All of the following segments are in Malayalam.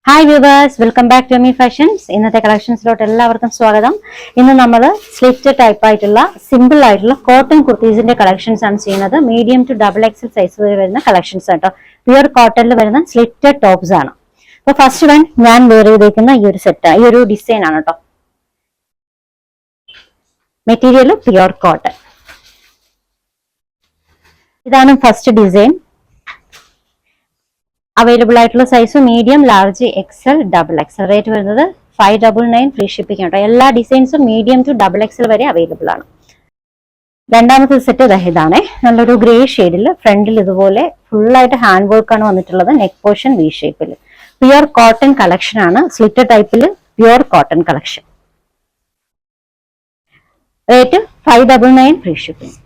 Hi viewers, welcome back to Me Fashions. ഇന്നത്തെ കളക്ഷൻസിലോട്ട് എല്ലാവർക്കും സ്വാഗതം. ഇന്ന് നമ്മൾ സ്ലിറ്റ് ടൈപ്പ് ആയിട്ടുള്ള സിമ്പിൾ ആയിട്ടുള്ള കോട്ടൺ കുർത്തീസിന്റെ കളക്ഷൻസ് ആണ് ചെയ്യുന്നത്. Medium to double XL size വരെ വരുന്ന കളക്ഷൻസ് ആട്ടോ. പ്യുവർ കോട്ടണിൽ വരുന്ന സ്ലിറ്റ് ടോപ്സ് ആണ്. അപ്പൊ ഫസ്റ്റ് വൺ ഞാൻ വെയർ ചെയ്തേക്കുന്ന ഈ ഒരു സെറ്റ്, ഈ ഒരു ഡിസൈൻ ആണ് കേട്ടോ. Material pure cotton. ഇതാണ് ഫസ്റ്റ് ഡിസൈൻ. അവൈലബിൾ ആയിട്ടുള്ള size medium, large, XL, double XL. Rate വരുന്നത് 599 ഫ്രീ ഷിപ്പിംഗ് കേട്ടോ. എല്ലാ ഡിസൈൻസും മീഡിയം ടു ഡബിൾ എക്സൽ വരെ അവൈലബിൾ ആണ്. രണ്ടാമത്തെ സെറ്റ് ഇതാണ്. നല്ലൊരു ഗ്രേ ഷെയ്ഡിൽ ഫ്രണ്ടിൽ ഇതുപോലെ ഫുള്ളായിട്ട് ഹാൻഡ് വർക്ക് ആണ് വന്നിട്ടുള്ളത്. നെക്ക് പോർഷൻ വി ഷേപ്പിൽ. പ്യുവർ കോട്ടൺ കളക്ഷൻ ആണ്. സ്ലിറ്റ് ടൈപ്പിൽ pure cotton collection. Rate 599 free shipping.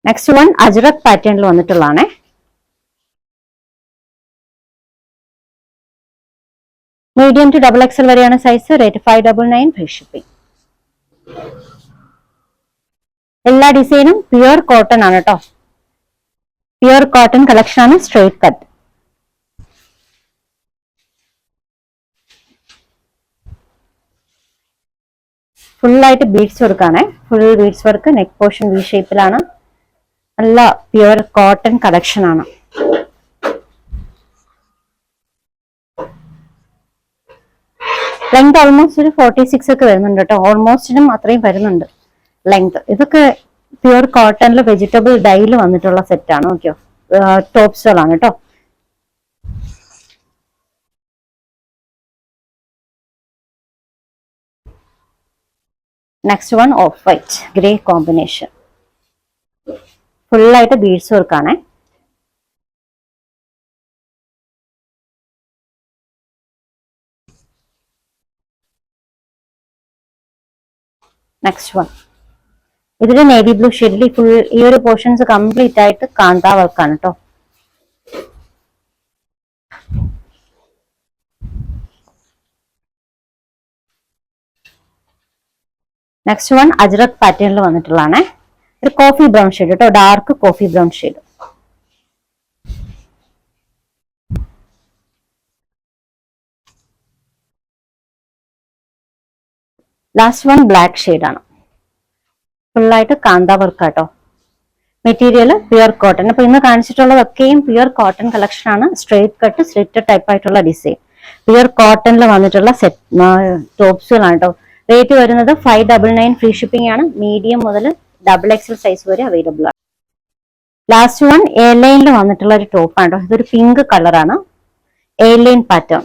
Next one ajrak പാറ്റേണിൽ വന്നിട്ടുള്ളതാണ്. മീഡിയം ടു ഡബിൾ എക്സൽ വരെയാണ് സൈസ്. Rate 599 free shipping. എല്ലാ ഡിസൈനും പ്യുവർ കോട്ടൺ ആണ് കേട്ടോ. പ്യുവർ കോട്ടൺ കളക്ഷൻ ആണ്. Straight cut. ഫുള്ളായിട്ട് ബീഡ്സ് വർക്കാണ്. Full beads work. Neck portion V ഷേപ്പിലാണ്. നല്ല പ്യുവർ കോട്ടൺ കളക്ഷൻ ആണ്. ലെങ്ത് ഓൾമോസ്റ്റ് ഒരു 46 ഒക്കെ വരുന്നുണ്ട് കേട്ടോ. ഓൾമോസ്റ്റിനും അത്രയും വരുന്നുണ്ട് ലെങ്ത്. ഇതൊക്കെ പ്യുവർ കോട്ടണിൽ വെജിറ്റബിൾ ഡൈയിൽ വന്നിട്ടുള്ള സെറ്റാണ്. ഓക്കെയോ, ടോപ്സുകളാണ് കേട്ടോ. Next one of white grey combination. ഫുള്ളായിട്ട് ബീഡ്സ് വർക്കാണ്. നെക്സ്റ്റ് വൺ ഇതിൽ നേവി ബ്ലൂ ഷെയ്ഡിൽ ഫുൾ ഈ ഒരു പോർഷൻസ് കംപ്ലീറ്റ് ആയിട്ട് കാന്താ വർക്കാണ് കേട്ടോ. നെക്സ്റ്റ് വൺ അജ്രക് പാറ്റേണിൽ വന്നിട്ടുള്ളതാണ്. ഒരു കോഫി ബ്രൗൺ ഷെയ്ഡ് കേട്ടോ. Dark coffee brown shade. Last one black ഷെയ്ഡാണ്. ഫുള്ളായിട്ട് കാന്താ വർക്ക് കേട്ടോ. Material pure cotton. അപ്പൊ ഇന്ന് കാണിച്ചിട്ടുള്ളതൊക്കെയും പ്യുവർ കോട്ടൺ കളക്ഷൻ ആണ്. സ്ട്രെയിറ്റ് കട്ട് സ്ലിറ്റ് ടൈപ്പ് ആയിട്ടുള്ള ഡിസൈൻ. പ്യുവർ കോട്ടണിൽ വന്നിട്ടുള്ള ടോപ്സുകളാണ് കേട്ടോ. റേറ്റ് വരുന്നത് 599 ഫ്രീ ഷിപ്പിംഗ് ആണ്. മീഡിയം മുതൽ ഡബിൾ എക്സൽ സൈസ് വരെ അവൈലബിൾ ആണ്. ലാസ്റ്റ് വൺ എ ലൈനിൽ വന്നിട്ടുള്ള ഒരു ടോപ്പാണ് കേട്ടോ. ഇതൊരു പിങ്ക് കളറാണ്. A line pattern.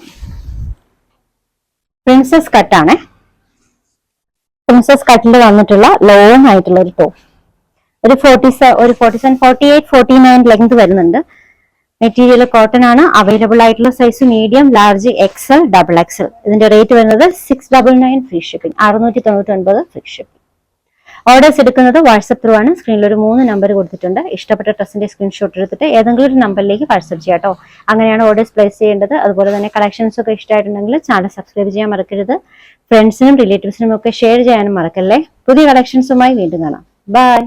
Princess കട്ടാണ്. Princess കട്ടിൽ വന്നിട്ടുള്ള ലോങ് ആയിട്ടുള്ള ഒരു ടോപ്പ്. ഒരു 48 49 ലെങ്ത് വരുന്നുണ്ട്. മെറ്റീരിയൽ കോട്ടൺ ആണ്. അവൈലബിൾ ആയിട്ടുള്ള size medium, large, XL, double XL. ഇതിന്റെ റേറ്റ് വരുന്നത് 699 free shipping. 699 free shipping. Orders എടുക്കുന്നത് വാട്സ്ആപ്പ് ത്രൂ ആണ്. സ്ക്രീനിൽ ഒരു 3 നമ്പർ കൊടുത്തിട്ടുണ്ട്. ഇഷ്ടപ്പെട്ട ഡ്രസ്സിന്റെ സ്ക്രീൻഷോട്ട് എടുത്തിട്ട് ഏതെങ്കിലും ഒരു നമ്പറിലേക്ക് വാട്സ്ആപ്പ് ചെയ്യാം കേട്ടോ. അങ്ങനെയാണ് ഓർഡേഴ്സ് പ്ലേസ് ചെയ്യേണ്ടത്. അതുപോലെ തന്നെ കളക്ഷൻസ് ഒക്കെ ഇഷ്ടമായിട്ടുണ്ടെങ്കിൽ ചാനൽ സബ്സ്ക്രൈബ് ചെയ്യാൻ മറക്കരുത്. ഫ്രണ്ട്സിനും റിലേറ്റീവ്സിനും ഒക്കെ ഷെയർ ചെയ്യാനും മറക്കല്ലേ. പുതിയ കളക്ഷൻസുമായി വീണ്ടും കാണാം. ബൈ.